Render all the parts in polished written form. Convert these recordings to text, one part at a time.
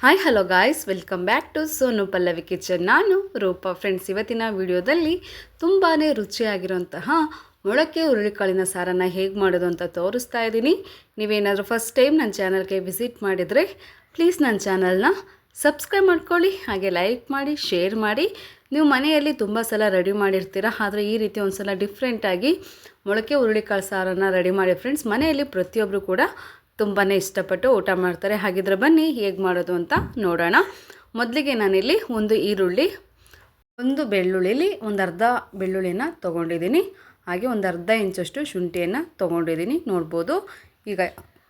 Hi hello guys, welcome back to Sonu Pallavi kitchen. ನಾನು Roopa. Friends, ಇವತ್ತಿನ ವಿಡಿಯೋದಲ್ಲಿ ತುಂಬಾ ರುಚಿಯಾಗಿರುವಂತಹ ಮೊಳಕೆ ಹುರುಳಿಕಾಳಿನ ಸಾರನ್ನು ಹೇಗೆ ಮಾಡೋದು ಅಂತ ತೋರಿಸ್ತಾ ಇದ್ದೀನಿ. ನೀವೇನಾದರೂ ಫಸ್ಟ್ ಟೈಮ್ ನನ್ನ ಚಾನಲ್ಗೆ ವಿಸಿಟ್ ಮಾಡಿದರೆ ಪ್ಲೀಸ್ ನನ್ನ ಚಾನಲ್ನ ಸಬ್ಸ್ಕ್ರೈಬ್ ಮಾಡ್ಕೊಳ್ಳಿ, ಹಾಗೆ ಲೈಕ್ ಮಾಡಿ, ಶೇರ್ ಮಾಡಿ. ನೀವು ಮನೆಯಲ್ಲಿ ತುಂಬ ಸಲ ರೆಡಿ ಮಾಡಿರ್ತೀರ, ಆದರೆ ಈ ರೀತಿ ಒಂದು ಸಲ ಡಿಫ್ರೆಂಟಾಗಿ ಮೊಳಕೆ ಹುರುಳಿಕಾಳು ಸಾರನ್ನು ರೆಡಿ ಮಾಡಿ ಫ್ರೆಂಡ್ಸ್. ಮನೆಯಲ್ಲಿ ಪ್ರತಿಯೊಬ್ಬರು ಕೂಡ ತುಂಬಾ ಇಷ್ಟಪಟ್ಟು ಊಟ ಮಾಡ್ತಾರೆ. ಹಾಗಿದ್ರೆ ಬನ್ನಿ ಹೇಗೆ ಮಾಡೋದು ಅಂತ ನೋಡೋಣ. ಮೊದಲಿಗೆ ನಾನಿಲ್ಲಿ ಒಂದು ಈರುಳ್ಳಿ, ಒಂದು ಬೆಳ್ಳುಳ್ಳಿಲಿ ಒಂದು ಅರ್ಧ ಬೆಳ್ಳುಳ್ಳಿನ ತೊಗೊಂಡಿದ್ದೀನಿ. ಹಾಗೆ ಒಂದು ಅರ್ಧ ಇಂಚಷ್ಟು ಶುಂಠಿಯನ್ನು ತೊಗೊಂಡಿದ್ದೀನಿ, ನೋಡ್ಬೋದು. ಈಗ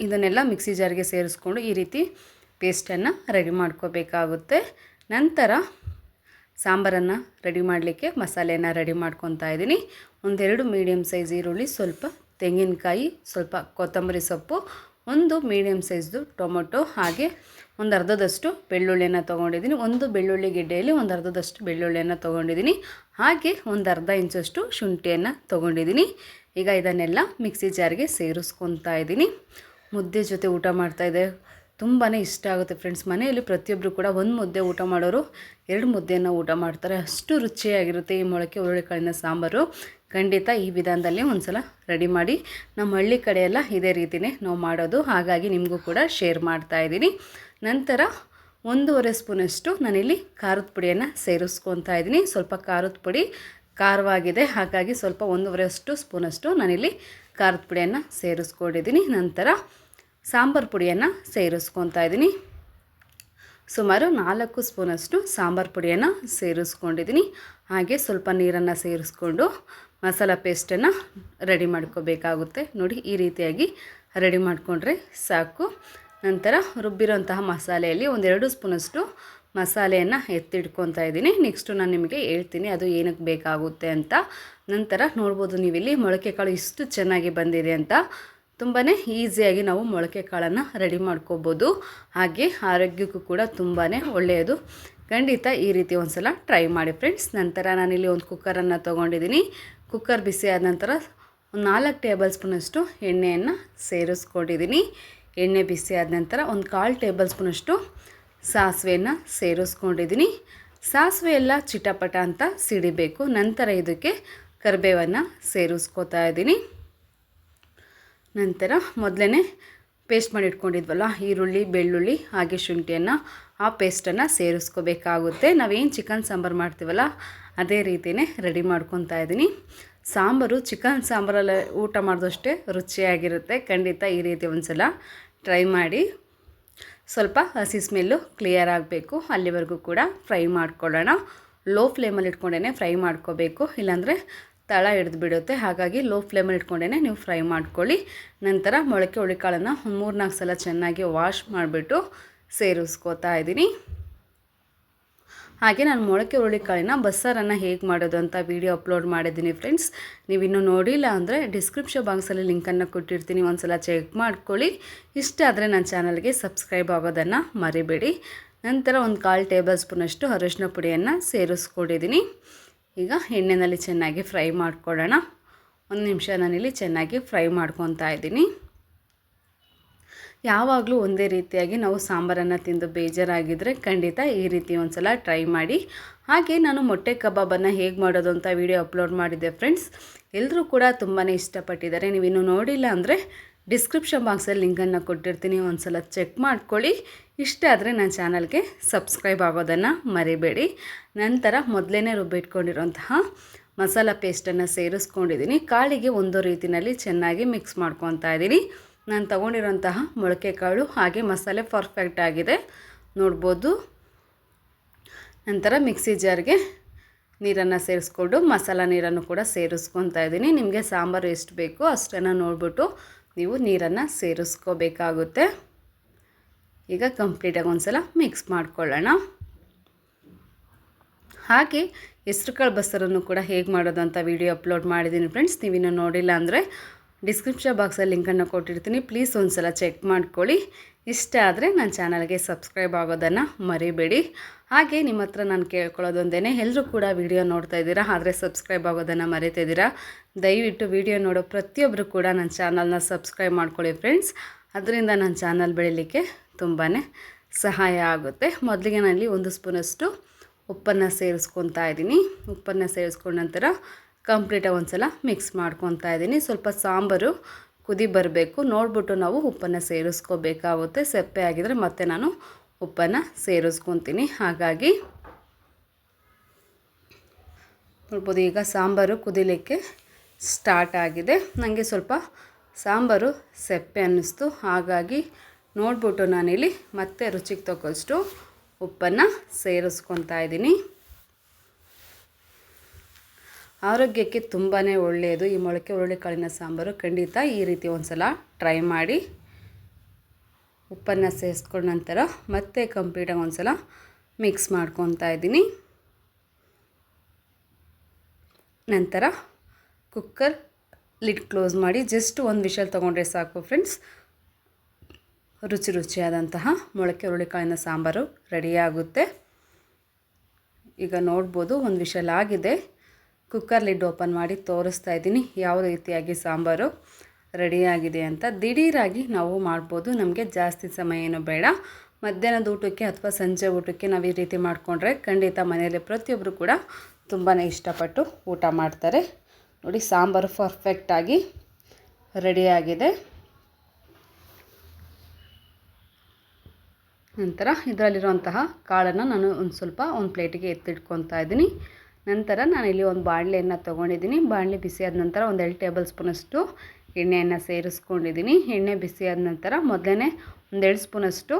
ಇದನ್ನೆಲ್ಲ ಮಿಕ್ಸಿ ಜಾರ್ಗೆ ಸೇರಿಸ್ಕೊಂಡು ಈ ರೀತಿ ಪೇಸ್ಟನ್ನು ರೆಡಿ ಮಾಡ್ಕೋಬೇಕಾಗುತ್ತೆ. ನಂತರ ಸಾಂಬಾರನ್ನು ರೆಡಿ ಮಾಡಲಿಕ್ಕೆ ಮಸಾಲೆಯನ್ನು ರೆಡಿ ಮಾಡ್ಕೊತಾ ಇದ್ದೀನಿ. ಒಂದೆರಡು ಮೀಡಿಯಮ್ ಸೈಜ್ ಈರುಳ್ಳಿ, ಸ್ವಲ್ಪ ತೆಂಗಿನಕಾಯಿ, ಸ್ವಲ್ಪ ಕೊತ್ತಂಬರಿ ಸೊಪ್ಪು, ಒಂದು ಮೀಡಿಯಮ್ ಸೈಜ್ದು ಟೊಮೊಟೊ, ಹಾಗೆ ಒಂದು ಅರ್ಧದಷ್ಟು ಬೆಳ್ಳುಳ್ಳಿಯನ್ನು ತೊಗೊಂಡಿದ್ದೀನಿ. ಒಂದು ಬೆಳ್ಳುಳ್ಳಿ ಗೆಡ್ಡೆಯಲ್ಲಿ ಒಂದು ಅರ್ಧದಷ್ಟು ಬೆಳ್ಳುಳ್ಳಿಯನ್ನು ತೊಗೊಂಡಿದ್ದೀನಿ. ಹಾಗೆ ಒಂದು ಅರ್ಧ ಇಂಚಷ್ಟು ಶುಂಠಿಯನ್ನು ತೊಗೊಂಡಿದ್ದೀನಿ. ಈಗ ಇದನ್ನೆಲ್ಲ ಮಿಕ್ಸಿ ಜಾರ್ಗೆ ಸೇರಿಸ್ಕೊತಾ ಇದ್ದೀನಿ. ಮುದ್ದೆ ಜೊತೆ ಊಟ ಮಾಡ್ತಾಯಿದ್ದೆ, ತುಂಬಾ ಇಷ್ಟ ಆಗುತ್ತೆ ಫ್ರೆಂಡ್ಸ್. ಮನೆಯಲ್ಲಿ ಪ್ರತಿಯೊಬ್ಬರು ಕೂಡ ಒಂದು ಮುದ್ದೆ ಊಟ ಮಾಡೋರು 2 ಮುದ್ದೆಯನ್ನು ಊಟ ಮಾಡ್ತಾರೆ, ಅಷ್ಟು ರುಚಿಯಾಗಿರುತ್ತೆ ಈ ಮೊಳಕೆ ಹುರುಳಿಕಾಳಿನ ಸಾಂಬಾರು. ಖಂಡಿತ ಈ ವಿಧಾನದಲ್ಲಿ ಒಂದು ಸಲ ರೆಡಿ ಮಾಡಿ. ನಮ್ಮ ಹಳ್ಳಿ ಕಡೆಯೆಲ್ಲ ಇದೇ ರೀತಿಯೇ ನಾವು ಮಾಡೋದು, ಹಾಗಾಗಿ ನಿಮಗೂ ಕೂಡ ಶೇರ್ ಮಾಡ್ತಾಯಿದ್ದೀನಿ. ನಂತರ 1.5 ಸ್ಪೂನಷ್ಟು ನಾನಿಲ್ಲಿ ಖಾರದ ಪುಡಿಯನ್ನು ಸೇರಿಸ್ಕೊತಾ ಇದ್ದೀನಿ. ಸ್ವಲ್ಪ ಖಾರದ ಪುಡಿ ಖಾರವಾಗಿದೆ, ಹಾಗಾಗಿ ಸ್ವಲ್ಪ 1.5 ಸ್ಪೂನಷ್ಟು ನಾನಿಲ್ಲಿ ಖಾರದ ಪುಡಿಯನ್ನು ಸೇರಿಸ್ಕೊಂಡಿದ್ದೀನಿ. ನಂತರ ಸಾಂಬಾರು ಪುಡಿಯನ್ನು ಸೇರಿಸ್ಕೊತಾ ಇದ್ದೀನಿ. ಸುಮಾರು 4 ಸ್ಪೂನಷ್ಟು ಸಾಂಬಾರು ಪುಡಿಯನ್ನು ಸೇರಿಸ್ಕೊಂಡಿದ್ದೀನಿ. ಹಾಗೆ ಸ್ವಲ್ಪ ನೀರನ್ನು ಸೇರಿಸ್ಕೊಂಡು ಮಸಾಲ ಪೇಸ್ಟನ್ನು ರೆಡಿ ಮಾಡ್ಕೋಬೇಕಾಗುತ್ತೆ. ನೋಡಿ, ಈ ರೀತಿಯಾಗಿ ರೆಡಿ ಮಾಡಿಕೊಂಡ್ರೆ ಸಾಕು. ನಂತರ ರುಬ್ಬಿರೋಂತಹ ಮಸಾಲೆಯಲ್ಲಿ 1-2 ಸ್ಪೂನಷ್ಟು ಮಸಾಲೆಯನ್ನು ಎತ್ತಿಡ್ಕೊತಾ ಇದ್ದೀನಿ. ನೆಕ್ಸ್ಟು ನಾನು ನಿಮಗೆ ಹೇಳ್ತೀನಿ ಅದು ಏನಕ್ಕೆ ಬೇಕಾಗುತ್ತೆ ಅಂತ. ನಂತರ ನೋಡ್ಬೋದು ನೀವಿಲ್ಲಿ ಮೊಳಕೆ ಕಾಳು ಇಷ್ಟು ಚೆನ್ನಾಗಿ ಬಂದಿದೆ ಅಂತ. ತುಂಬಾ ಈಸಿಯಾಗಿ ನಾವು ಮೊಳಕೆ ಕಾಳನ್ನು ರೆಡಿ ಮಾಡ್ಕೋಬೋದು, ಹಾಗೆ ಆರೋಗ್ಯಕ್ಕೂ ಕೂಡ ತುಂಬಾ ಒಳ್ಳೆಯದು. ಖಂಡಿತ ಈ ರೀತಿ ಒಂದು ಸಲ ಟ್ರೈ ಮಾಡಿ ಫ್ರೆಂಡ್ಸ್. ನಂತರ ನಾನಿಲ್ಲಿ ಒಂದು ಕುಕ್ಕರನ್ನು ತೊಗೊಂಡಿದ್ದೀನಿ. ಕುಕ್ಕರ್ ಬಿಸಿ ಆದ ನಂತರ ಒಂದು 4 ಟೇಬಲ್ ಸ್ಪೂನಷ್ಟು ಎಣ್ಣೆಯನ್ನು ಸೇರಿಸ್ಕೊಂಡಿದ್ದೀನಿ. ಎಣ್ಣೆ ಬಿಸಿ ಆದ ನಂತರ ಒಂದು 1/4 ಟೇಬಲ್ ಸ್ಪೂನಷ್ಟು ಸಾಸಿವೆಯನ್ನು ಸೇರಿಸ್ಕೊಂಡಿದ್ದೀನಿ. ಸಾಸಿವೆ ಎಲ್ಲ ಚಿಟಪಟ ಅಂತ ಸಿಡಿಬೇಕು. ನಂತರ ಇದಕ್ಕೆ ಕರಿಬೇವನ್ನು ಸೇರಿಸ್ಕೋತಾ ಇದ್ದೀನಿ. ನಂತರ ಮೊದಲೇ ಪೇಸ್ಟ್ ಮಾಡಿ ಇಟ್ಕೊಂಡಿದ್ವಲ್ಲ ಈರುಳ್ಳಿ, ಬೆಳ್ಳುಳ್ಳಿ ಹಾಗೆ ಶುಂಠಿಯನ್ನು, ಆ ಪೇಸ್ಟನ್ನು ಸೇರಿಸ್ಕೋಬೇಕಾಗುತ್ತೆ. ನಾವೇನು ಚಿಕನ್ ಸಾಂಬಾರು ಮಾಡ್ತೀವಲ್ಲ ಅದೇ ರೀತಿಯೇ ರೆಡಿ ಮಾಡ್ಕೊತಾ ಇದ್ದೀನಿ. ಸಾಂಬಾರು ಚಿಕನ್ ಸಾಂಬಾರಲ್ಲಿ ಊಟ ಮಾಡಿದಷ್ಟೇ ರುಚಿಯಾಗಿರುತ್ತೆ. ಖಂಡಿತ ಈ ರೀತಿ ಒಂದು ಸಲ ಟ್ರೈ ಮಾಡಿ. ಸ್ವಲ್ಪ ಹಸಿ ಸ್ಮೆಲ್ಲು ಕ್ಲಿಯರ್ ಆಗಬೇಕು, ಅಲ್ಲಿವರೆಗೂ ಕೂಡ ಫ್ರೈ ಮಾಡ್ಕೊಳ್ಳೋಣ. ಲೋ ಫ್ಲೇಮಲ್ಲಿ ಇಟ್ಕೊಂಡೇ ಫ್ರೈ ಮಾಡ್ಕೋಬೇಕು, ಇಲ್ಲಾಂದರೆ ತಳ ಹಿಡಿದು ಬಿಡುತ್ತೆ. ಹಾಗಾಗಿ ಲೋ ಫ್ಲೇಮಲ್ಲಿ ಇಟ್ಕೊಂಡೇ ನೀವು ಫ್ರೈ ಮಾಡ್ಕೊಳ್ಳಿ. ನಂತರ ಮೊಳಕೆ ಹುರುಳಿಕಾಳನ್ನು 3-4 ಸಲ ಚೆನ್ನಾಗಿ ವಾಶ್ ಮಾಡಿಬಿಟ್ಟು ಸೇರಿಸ್ಕೋತಾ ಇದ್ದೀನಿ. ಹಾಗೆ ನಾನು ಮೊಳಕೆ ಹುರುಳಿಕಾಳಿನ ಬಸ್ಸಾರನ್ನು ಹೇಗೆ ಮಾಡೋದು ಅಂತ ವಿಡಿಯೋ ಅಪ್ಲೋಡ್ ಮಾಡಿದ್ದೀನಿ ಫ್ರೆಂಡ್ಸ್. ನೀವಿನ್ನೂ ನೋಡಿಲ್ಲ ಅಂದರೆ ಡಿಸ್ಕ್ರಿಪ್ಷನ್ ಬಾಕ್ಸಲ್ಲಿ ಲಿಂಕನ್ನು ಕೊಟ್ಟಿರ್ತೀನಿ, ಒಂದು ಸಲ ಚೆಕ್ ಮಾಡ್ಕೊಳ್ಳಿ. ಇಷ್ಟ ಆದರೆ ನನ್ನ ಚಾನಲ್ಗೆ ಸಬ್ಸ್ಕ್ರೈಬ್ ಆಗೋದನ್ನು ಮರಿಬೇಡಿ. ನಂತರ ಒಂದು 1/4 ಟೇಬಲ್ ಸ್ಪೂನಷ್ಟು ಅರಿಶಿನ ಪುಡಿಯನ್ನು ಸೇರಿಸ್ಕೊಂಡಿದ್ದೀನಿ. ಈಗ ಎಣ್ಣೆಯಲ್ಲಿ ಚೆನ್ನಾಗಿ ಫ್ರೈ ಮಾಡ್ಕೊಳ್ಳೋಣ. 1 ನಿಮಿಷ ನಾನಿಲ್ಲಿ ಚೆನ್ನಾಗಿ ಫ್ರೈ ಮಾಡ್ಕೊತಾ ಇದ್ದೀನಿ. ಯಾವಾಗಲೂ ಒಂದೇ ರೀತಿಯಾಗಿ ನಾವು ಸಾಂಬಾರನ್ನು ತಿಂದು ಬೇಜಾರಾಗಿದ್ದರೆ ಖಂಡಿತ ಈ ರೀತಿ ಒಂದು ಸಲ ಟ್ರೈ ಮಾಡಿ. ಹಾಗೆ ನಾನು ಮೊಟ್ಟೆ ಕಬಾಬನ್ನು ಹೇಗೆ ಮಾಡೋದು ಅಂತ ವಿಡಿಯೋ ಅಪ್ಲೋಡ್ ಮಾಡಿದ್ದೆ ಫ್ರೆಂಡ್ಸ್. ಎಲ್ಲರೂ ಕೂಡ ತುಂಬಾ ಇಷ್ಟಪಟ್ಟಿದ್ದಾರೆ. ನೀವಿನ್ನೂ ನೋಡಿಲ್ಲ ಅಂದರೆ ಡಿಸ್ಕ್ರಿಪ್ಷನ್ ಬಾಕ್ಸಲ್ಲಿ ಲಿಂಕನ್ನು ಕೊಟ್ಟಿರ್ತೀನಿ, ಒಂದು ಸಲ ಚೆಕ್ ಮಾಡ್ಕೊಳ್ಳಿ. ಇಷ್ಟ ಆದರೆ ನನ್ನ ಚಾನಲ್ಗೆ ಸಬ್ಸ್ಕ್ರೈಬ್ ಆಗೋದನ್ನು ಮರಿಬೇಡಿ. ನಂತರ ಮೊದಲೇ ರುಬ್ಬಿಟ್ಕೊಂಡಿರೋಂತಹ ಮಸಾಲ ಪೇಸ್ಟನ್ನು ಸೇರಿಸ್ಕೊಂಡಿದ್ದೀನಿ. ಕಾಳಿಗೆ ಒಂದು ರೀತಿಯಲ್ಲಿ ಚೆನ್ನಾಗಿ ಮಿಕ್ಸ್ ಮಾಡ್ಕೊತಾ ಇದ್ದೀನಿ. ನಾನು ತೊಗೊಂಡಿರೋಂತಹ ಮೊಳಕೆ ಕಾಳು ಹಾಗೆ ಮಸಾಲೆ ಪರ್ಫೆಕ್ಟ್ ಆಗಿದೆ, ನೋಡ್ಬೋದು. ನಂತರ ಮಿಕ್ಸಿ ಜಾರ್ಗೆ ನೀರನ್ನು ಸೇರಿಸ್ಕೊಂಡು ಮಸಾಲ ನೀರನ್ನು ಕೂಡ ಸೇರಿಸ್ಕೊತಾ ಇದ್ದೀನಿ. ನಿಮಗೆ ಸಾಂಬಾರು ಎಷ್ಟು ಬೇಕೋ ಅಷ್ಟನ್ನು ನೋಡಿಬಿಟ್ಟು ನೀವು ನೀರನ್ನು ಸೇರಿಸ್ಕೋಬೇಕಾಗುತ್ತೆ. ಈಗ ಕಂಪ್ಲೀಟಾಗಿ ಒಂದು ಸಲ ಮಿಕ್ಸ್ ಮಾಡ್ಕೊಳ್ಳೋಣ. ಹಾಗೆ ಹೆಸರುಕಾಳು ಬಸ್ಸಾರನ್ನು ಕೂಡ ಹೇಗೆ ಮಾಡೋದು ಅಂತ ವಿಡಿಯೋ ಅಪ್ಲೋಡ್ ಮಾಡಿದ್ದೀನಿ ಫ್ರೆಂಡ್ಸ್. ನೀವಿನ್ನೂ ನೋಡಿಲ್ಲ ಅಂದರೆ ಡಿಸ್ಕ್ರಿಪ್ಷನ್ ಬಾಕ್ಸಲ್ಲಿ ಲಿಂಕನ್ನು ಕೊಟ್ಟಿರ್ತೀನಿ, ಪ್ಲೀಸ್ ಒಂದು ಸಲ ಚೆಕ್ ಮಾಡ್ಕೊಳ್ಳಿ. ಇಷ್ಟ ಆದರೆ ನನ್ನ ಚಾನಲ್ಗೆ ಸಬ್ಸ್ಕ್ರೈಬ್ ಆಗೋದನ್ನು ಮರಿಬೇಡಿ. ಹಾಗೆ ನಿಮ್ಮ ಹತ್ರ ನಾನು ಕೇಳ್ಕೊಳ್ಳೋದೊಂದೇ, ಎಲ್ಲರೂ ಕೂಡ ವಿಡಿಯೋ ನೋಡ್ತಾ ಇದ್ದೀರಾ ಆದರೆ ಸಬ್ಸ್ಕ್ರೈಬ್ ಆಗೋದನ್ನು ಮರಿತಿದ್ದೀರಾ. ದಯವಿಟ್ಟು ವಿಡಿಯೋ ನೋಡೋ ಪ್ರತಿಯೊಬ್ಬರು ಕೂಡ ನನ್ನ ಚಾನಲ್ನ ಸಬ್ಸ್ಕ್ರೈಬ್ ಮಾಡ್ಕೊಳ್ಳಿ ಫ್ರೆಂಡ್ಸ್. ಅದರಿಂದ ನನ್ನ ಚಾನಲ್ ಬೆಳೀಲಿಕ್ಕೆ ತುಂಬಾ ಸಹಾಯ ಆಗುತ್ತೆ. ಮೊದಲಿಗೆ ನಾನಿಲ್ಲಿ 1 ಸ್ಪೂನಷ್ಟು ಉಪ್ಪನ್ನು ಸೇರಿಸ್ಕೊತಾ ಇದ್ದೀನಿ. ಉಪ್ಪನ್ನು ಸೇರಿಸ್ಕೊಂಡ ನಂತರ ಕಂಪ್ಲೀಟಾಗಿ ಒಂದು ಸಲ ಮಿಕ್ಸ್ ಮಾಡ್ಕೊತಾ ಇದ್ದೀನಿ. ಸ್ವಲ್ಪ ಸಾಂಬಾರು ಕುದಿ ಬರಬೇಕು, ನೋಡಿಬಿಟ್ಟು ನಾವು ಉಪ್ಪನ್ನು ಸೇರಿಸ್ಕೋಬೇಕಾಗುತ್ತೆ. ಸಪ್ಪೆ ಆಗಿದರೆ ಮತ್ತೆ ನಾನು ಉಪ್ಪನ್ನು ಸೇರಿಸ್ಕೊತೀನಿ. ಹಾಗಾಗಿ ನೋಡ್ಬೋದು ಈಗ ಸಾಂಬಾರು ಕುದಿಲಿಕ್ಕೆ ಸ್ಟಾರ್ಟ್ ಆಗಿದೆ. ನನಗೆ ಸ್ವಲ್ಪ ಸಾಂಬಾರು ಸಪ್ಪೆ ಅನ್ನಿಸ್ತು, ಹಾಗಾಗಿ ನೋಡಿಬಿಟ್ಟು ನಾನಿಲ್ಲಿ ಮತ್ತೆ ರುಚಿಗೆ ತಕ್ಕಷ್ಟು ಉಪ್ಪನ್ನು ಸೇರಿಸ್ಕೊತಾ ಇದ್ದೀನಿ. ಆರೋಗ್ಯಕ್ಕೆ ತುಂಬಾ ಒಳ್ಳೆಯದು ಈ ಮೊಳಕೆ ಹುರುಳಿಕಾಳಿನ ಸಾಂಬಾರು. ಖಂಡಿತ ಈ ರೀತಿ ಒಂದು ಸಲ ಟ್ರೈ ಮಾಡಿ. ಉಪ್ಪನ್ನು ಸೇರಿಸ್ಕೊಂಡ ನಂತರ ಮತ್ತೆ ಕಂಪ್ಲೀಟಾಗಿ ಒಂದು ಸಲ ಮಿಕ್ಸ್ ಮಾಡ್ಕೊತಾ ಇದ್ದೀನಿ. ನಂತರ ಕುಕ್ಕರ್ ಲಿಡ್ ಕ್ಲೋಸ್ ಮಾಡಿ ಜಸ್ಟ್ 1 ವಿಷಲ್ ತೊಗೊಂಡ್ರೆ ಸಾಕು ಫ್ರೆಂಡ್ಸ್. ರುಚಿಯಾದಂತಹ ಮೊಳಕೆ ಹುರುಳಿಕಾಳಿನ ಸಾಂಬಾರು ರೆಡಿಯಾಗುತ್ತೆ. ಈಗ ನೋಡ್ಬೋದು 1 ವಿಷಲ್ ಆಗಿದೆ. ಕುಕ್ಕರ್ ಲಿಡ್ ಓಪನ್ ಮಾಡಿ ತೋರಿಸ್ತಾ ಇದ್ದೀನಿ ಯಾವ ರೀತಿಯಾಗಿ ಸಾಂಬಾರು ರೆಡಿಯಾಗಿದೆ ಅಂತ. ದಿಢೀರಾಗಿ ನಾವು ಮಾಡ್ಬೋದು, ನಮಗೆ ಜಾಸ್ತಿ ಸಮಯ ಏನು ಬೇಡ. ಮಧ್ಯಾಹ್ನದ ಊಟಕ್ಕೆ ಅಥವಾ ಸಂಜೆ ಊಟಕ್ಕೆ ನಾವು ಈ ರೀತಿ ಮಾಡಿಕೊಂಡ್ರೆ ಖಂಡಿತ ಮನೆಯಲ್ಲಿ ಪ್ರತಿಯೊಬ್ಬರು ಕೂಡ ತುಂಬಾ ಇಷ್ಟಪಟ್ಟು ಊಟ ಮಾಡ್ತಾರೆ. ನೋಡಿ ಸಾಂಬಾರು ಪರ್ಫೆಕ್ಟಾಗಿ ರೆಡಿಯಾಗಿದೆ. ನಂತರ ಇದರಲ್ಲಿರುವಂತಹ ಕಾಳನ್ನು ನಾನು ಒಂದು ಪ್ಲೇಟಿಗೆ ಎತ್ತಿಟ್ಕೊತಾ ಇದ್ದೀನಿ. ನಂತರ ನಾನಿಲ್ಲಿ ಒಂದು ಬಾಣಲೆಯನ್ನು ತೊಗೊಂಡಿದ್ದೀನಿ. ಬಾಣಲೆ ಬಿಸಿಯಾದ ನಂತರ 1 ಟೇಬಲ್ ಸ್ಪೂನಷ್ಟು ಎಣ್ಣೆಯನ್ನು ಸೇರಿಸ್ಕೊಂಡಿದ್ದೀನಿ. ಎಣ್ಣೆ ಬಿಸಿಯಾದ ನಂತರ ಮೊದಲೇ 1 ಸ್ಪೂನಷ್ಟು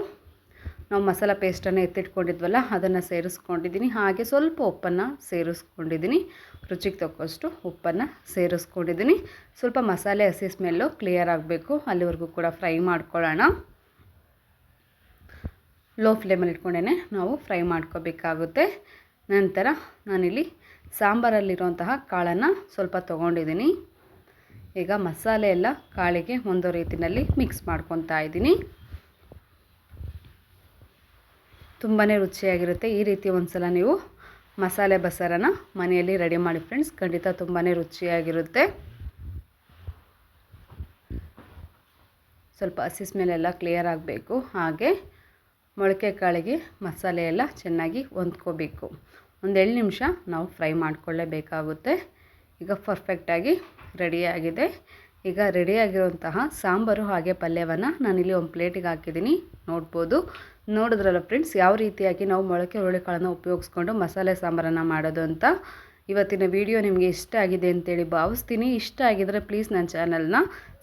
ನಾವು ಮಸಾಲ ಪೇಸ್ಟನ್ನು ಎತ್ತಿಟ್ಕೊಂಡಿದ್ವಲ್ಲ ಅದನ್ನು ಸೇರಿಸ್ಕೊಂಡಿದ್ದೀನಿ. ಹಾಗೆ ಸ್ವಲ್ಪ ಉಪ್ಪನ್ನು ಸೇರಿಸ್ಕೊಂಡಿದ್ದೀನಿ. ರುಚಿಗೆ ತಕ್ಕಷ್ಟು ಉಪ್ಪನ್ನು ಸೇರಿಸ್ಕೊಂಡಿದ್ದೀನಿ. ಸ್ವಲ್ಪ ಮಸಾಲೆ ಹಸಿ ಸ್ಮೆಲ್ಲು ಕ್ಲಿಯರ್ ಆಗಬೇಕು, ಅಲ್ಲಿವರೆಗೂ ಕೂಡ ಫ್ರೈ ಮಾಡ್ಕೊಳ್ಳೋಣ. ಲೋ ಫ್ಲೇಮಲ್ಲಿ ಇಟ್ಕೊಂಡೇ ನಾವು ಫ್ರೈ ಮಾಡ್ಕೋಬೇಕಾಗುತ್ತೆ. ನಂತರ ನಾನಿಲ್ಲಿ ಸಾಂಬಾರಲ್ಲಿರುವಂತಹ ಕಾಳನ್ನು ಸ್ವಲ್ಪ ತೊಗೊಂಡಿದ್ದೀನಿ. ಈಗ ಮಸಾಲೆ ಎಲ್ಲ ಕಾಳಿಗೆ ಒಂದು ರೀತಿಯಲ್ಲಿ ಮಿಕ್ಸ್ ಮಾಡ್ಕೊತಾ ಇದ್ದೀನಿ. ತುಂಬಾ ರುಚಿಯಾಗಿರುತ್ತೆ. ಈ ರೀತಿ ಒಂದು ಸಲ ನೀವು ಮಸಾಲೆ ಬಸಾರನ್ನು ಮನೆಯಲ್ಲಿ ರೆಡಿ ಮಾಡಿ ಫ್ರೆಂಡ್ಸ್, ಖಂಡಿತ ತುಂಬಾ ರುಚಿಯಾಗಿರುತ್ತೆ. ಸ್ವಲ್ಪ ಹಸಿ ಸ್ಮೆಲ್ಲೆಲ್ಲ ಕ್ಲಿಯರ್ ಆಗಬೇಕು. ಹಾಗೆ ಮೊಳಕೆ ಕಾಳಿಗೆ ಮಸಾಲೆ ಎಲ್ಲ ಚೆನ್ನಾಗಿ ಹೊಂದ್ಕೋಬೇಕು. 1 ನಿಮಿಷ ನಾವು ಫ್ರೈ ಮಾಡಿಕೊಳ್ಳೇಬೇಕಾಗುತ್ತೆ. ಈಗ ಪರ್ಫೆಕ್ಟಾಗಿ ರೆಡಿಯಾಗಿದೆ. ಈಗ ರೆಡಿಯಾಗಿರುವಂತಹ ಸಾಂಬಾರು ಹಾಗೆ ಪಲ್ಯವನ್ನು ನಾನಿಲ್ಲಿ ಒಂದು ಪ್ಲೇಟಿಗೆ ಹಾಕಿದ್ದೀನಿ. ನೋಡಿದ್ರಲ್ಲ ಫ್ರೆಂಡ್ಸ್ ಯಾವ ರೀತಿಯಾಗಿ ನಾವು ಮೊಳಕೆ ಹುರುಳಿಕಾಳನ್ನು ಉಪಯೋಗಿಸ್ಕೊಂಡು ಮಸಾಲೆ ಸಾಂಬಾರನ್ನು ಮಾಡೋದು ಅಂತ. ಇವತ್ತಿನ ವಿಡಿಯೋ ನಿಮಗೆ ಇಷ್ಟ ಆಗಿದೆ ಅಂತೇಳಿ ಭಾವಿಸ್ತೀನಿ. ಇಷ್ಟ ಆಗಿದರೆ ಪ್ಲೀಸ್ ನನ್ನ ಚಾನಲ್ನ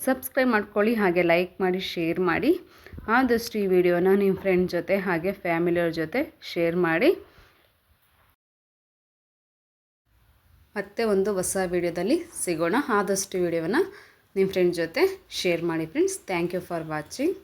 ಸಬ್ಸ್ಕ್ರೈಬ್ ಮಾಡ್ಕೊಳ್ಳಿ, ಹಾಗೆ ಲೈಕ್ ಮಾಡಿ, ಶೇರ್ ಮಾಡಿ. ಆದಷ್ಟು ಈ ವಿಡಿಯೋನ ನಿಮ್ಮ ಫ್ರೆಂಡ್ ಜೊತೆ ಹಾಗೆ ಫ್ಯಾಮಿಲಿಯವ್ರ ಜೊತೆ ಶೇರ್ ಮಾಡಿ. ಮತ್ತೆ ಒಂದು ಹೊಸ ವಿಡಿಯೋದಲ್ಲಿ ಸಿಗೋಣ. ಆದಷ್ಟು ವಿಡಿಯೋವನ್ನು ನಿಮ್ಮ ಫ್ರೆಂಡ್ ಜೊತೆ ಶೇರ್ ಮಾಡಿ friends. Thank you for watching.